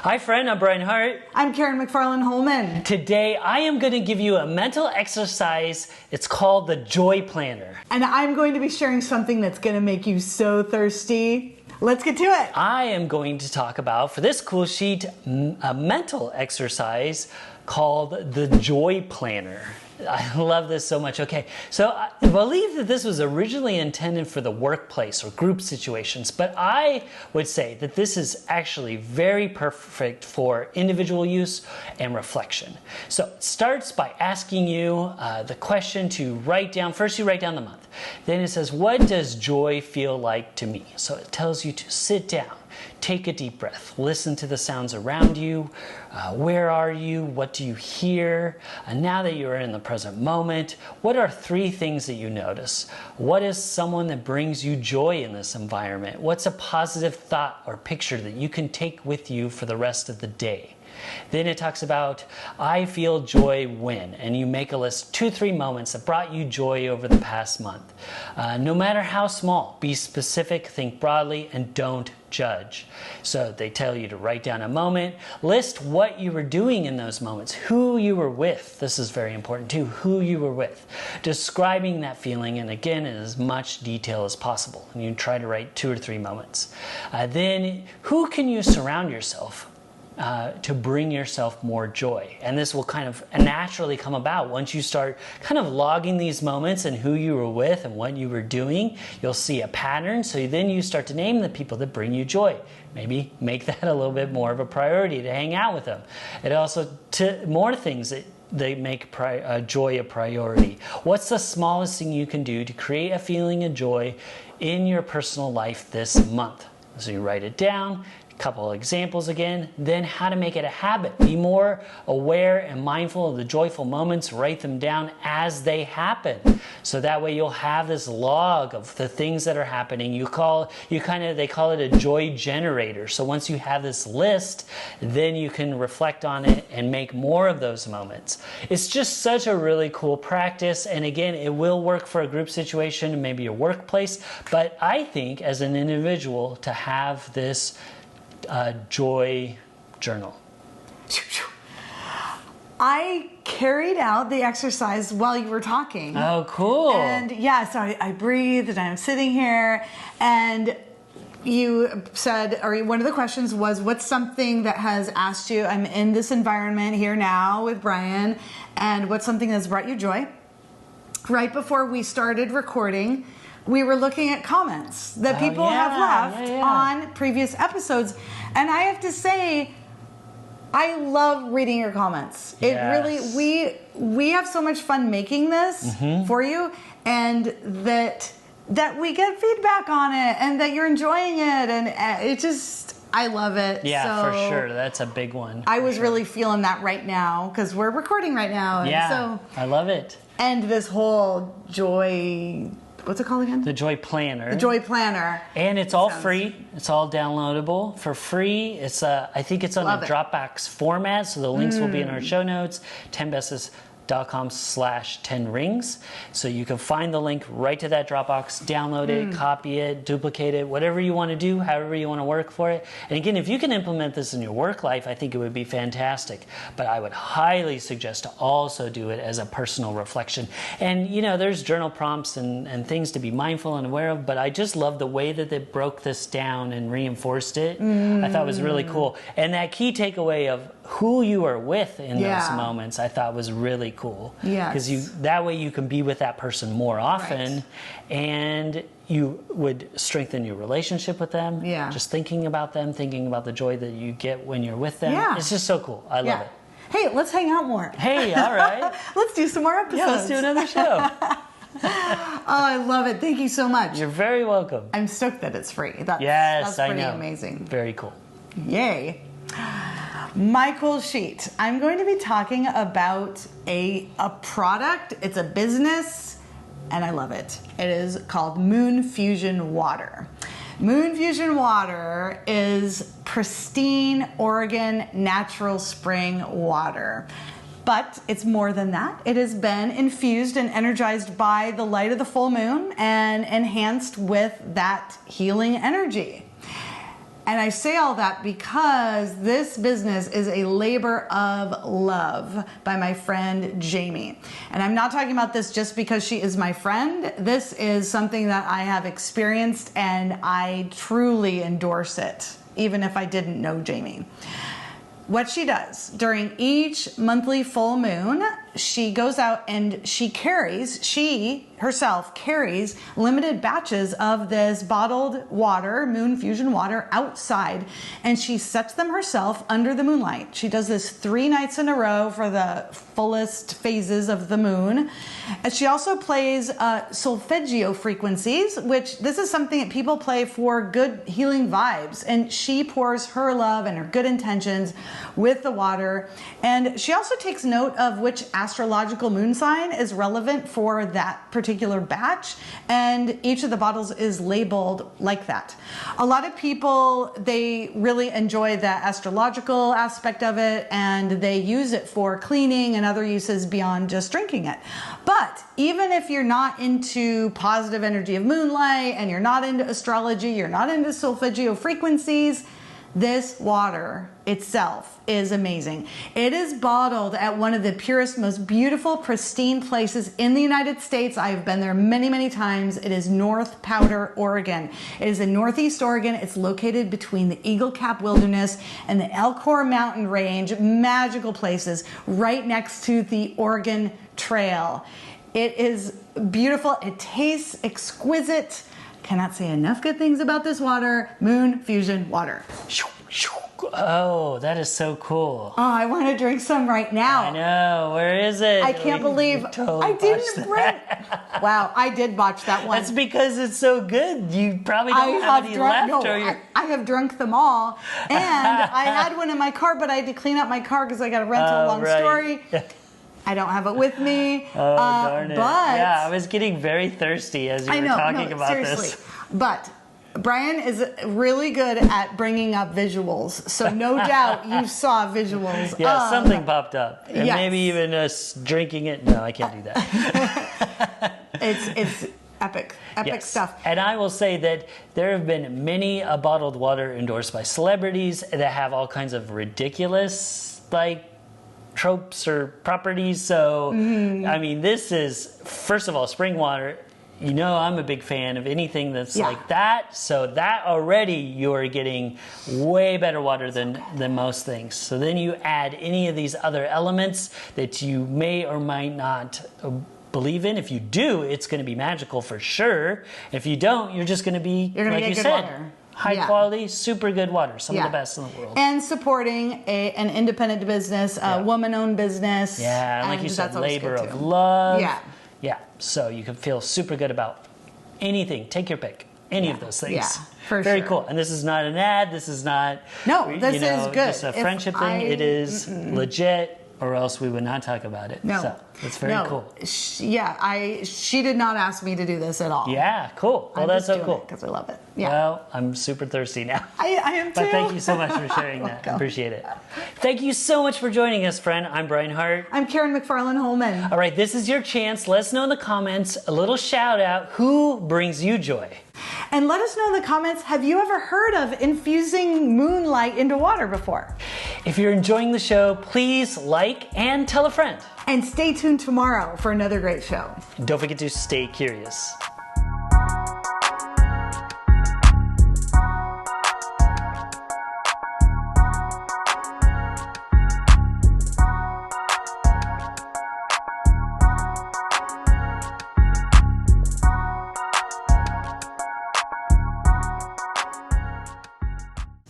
Hi friend, I'm Brian Hart. I'm Karen McFarland Holman. Today I am going to give you a mental exercise. It's called the Joy Planner. And I'm going to be sharing something that's going to make you so thirsty. Let's get to it. I am going to talk about, for this cool sheet, a mental exercise called the Joy Planner. I love this so much. Okay, so I believe that this was originally intended for the workplace or group situations, but I would say that this is actually very perfect for individual use and reflection. So it starts by asking you the question to write down. First, you write down the month. Then it says, what does joy feel like to me? So it tells you to sit down. Take a deep breath. Listen to the sounds around you. Where are you? What do you hear? And now that you're in the present moment, what are 3 things that you notice? What is someone that brings you joy in this environment? What's a positive thought or picture that you can take with you for the rest of the day? Then it talks about, I feel joy when, and you make a list 2-3 moments that brought you joy over the past month. No matter how small, be specific, think broadly, and don't judge. So they tell you to write down a moment, list what you were doing in those moments, who you were with. This is very important too, who you were with. Describing that feeling, and again, in as much detail as possible. And you try to write 2 or 3 moments. Then, who can you surround yourself to bring yourself more joy? And this will kind of naturally come about once you start kind of logging these moments and who you were with and what you were doing. You'll see a pattern, so then you start to name the people that bring you joy. Maybe make that a little bit more of a priority to hang out with them. It also, more things that they make joy a priority. What's the smallest thing you can do to create a feeling of joy in your personal life this month? So you write it down. Couple examples again, then how to make it a habit. Be more aware and mindful of the joyful moments. Write them down as they happen. So that way you'll have this log of the things that are happening. They call it a joy generator. So once you have this list, then you can reflect on it and make more of those moments. It's just such a really cool practice. And again, it will work for a group situation, maybe a workplace. But I think as an individual to have this joy journal. I carried out the exercise while you were talking. Oh, cool. And yeah, so I breathed and I'm sitting here, and you said, or one of the questions was, what's something that has asked you, I'm in this environment here now with Brian, and what's something that's brought you joy? Right before we started recording, we were looking at comments that people have left on previous episodes. And I have to say, I love reading your comments. It really, we have so much fun making this for you, and that we get feedback on it, and that you're enjoying it, and it just, I love it. Yeah, so for sure. That's a big one. I was really feeling that right now, because we're recording right now. And so, I love it. And this whole joy... What's it called again? The Joy Planner. The Joy Planner. And it's all free. It's all downloadable for free. It's I think it's on a Dropbox format, so the links will be in our show notes. 10bestest.com/10rings. So you can find the link right to that Dropbox, download it, copy it, duplicate it, whatever you want to do, however you want to work for it. And again, if you can implement this in your work life, I think it would be fantastic. But I would highly suggest to also do it as a personal reflection. And you know, there's journal prompts and things to be mindful and aware of, but I just love the way that they broke this down and reinforced it. I thought it was really cool. And that key takeaway of who you are with in those moments, I thought was really cool. Because that way you can be with that person more often, and you would strengthen your relationship with them. Just thinking about them, thinking about the joy that you get when you're with them. It's just so cool. I love it. Hey, let's hang out more. Hey, all right. Let's do some more episodes. Yeah, let's do another show. Oh, I love it. Thank you so much. You're very welcome. I'm stoked that it's free. That's pretty amazing. Very cool. Yay. My cool sheet. I'm going to be talking about a product. It's a business, and I love it. It is called Moon Fusion Water. Moon Fusion Water is pristine Oregon natural spring water. But it's more than that. It has been infused and energized by the light of the full moon and enhanced with that healing energy. And I say all that because this business is a labor of love by my friend Jamie. And I'm not talking about this just because she is my friend. This is something that I have experienced and I truly endorse it, even if I didn't know Jamie. What she does during each monthly full moon, she goes out and she herself carries limited batches of this bottled water, Moon Fusion water, outside, and she sets them herself under the moonlight. She does this 3 nights in a row for the fullest phases of the moon. And she also plays solfeggio frequencies, which this is something that people play for good healing vibes, and she pours her love and her good intentions with the water. And she also takes note of which astrological moon sign is relevant for that particular batch, and each of the bottles is labeled like that. A lot of people, they really enjoy the astrological aspect of it, and they use it for cleaning and other uses beyond just drinking it. But even if you're not into positive energy of moonlight and you're not into astrology, you're not into solfeggio frequencies, this water itself is amazing. It is bottled at one of the purest, most beautiful, pristine places in the United States. I've been there many, many times. It is North Powder, Oregon. It is in Northeast Oregon. It's located between the Eagle Cap Wilderness and the Elkhorn Mountain Range. Magical places right next to the Oregon Trail. It is beautiful. It tastes exquisite. Cannot say enough good things about this water. Moon Fusion water. Oh, that is so cool. Oh, I want to drink some right now. I know. Where is it? I can't believe I didn't bring. Wow, I did botch that one. That's because it's so good. You probably don't have any left. No, I have drunk them all. And I had one in my car, but I had to clean out my car because I got a rental. Long story. I don't have it with me. Oh, darn it. But yeah, I was getting very thirsty as you were talking about seriously. this. But Brian is really good at bringing up visuals. So no doubt you saw visuals. Yeah, something popped up. And yes. maybe even us drinking it. No, I can't do that. It's epic stuff. And I will say that there have been many a bottled water endorsed by celebrities that have all kinds of ridiculous, tropes or properties. So, I mean, this is, first of all, spring water. You know, I'm a big fan of anything that's like that. So that already you're getting way better water than most things. So then you add any of these other elements that you may or might not believe in. If you do, it's going to be magical for sure. If you don't, you're just going to be, like you said, water. High quality, super good water. Some of the best in the world. And supporting an independent business, a woman-owned business. Yeah, and like you said, labor of love. Yeah. Yeah, so you can feel super good about anything. Take your pick. Any of those things. Yeah, for Very sure. cool. And this is not an ad. This is not this is good. Just a friendship thing. It is legit, or else we would not talk about it. No. So it's very cool. She did not ask me to do this at all. Yeah, cool. Well, that's so cool. Because I love it. Yeah. Well, I'm super thirsty now. I am too. But thank you so much for sharing that. I appreciate it. Thank you so much for joining us, friend. I'm Brian Hart. I'm Karen McFarland Holman. All right, this is your chance. Let us know in the comments, a little shout out, who brings you joy? And let us know in the comments, have you ever heard of infusing moonlight into water before? If you're enjoying the show, please like and tell a friend. And stay tuned tomorrow for another great show. Don't forget to stay curious.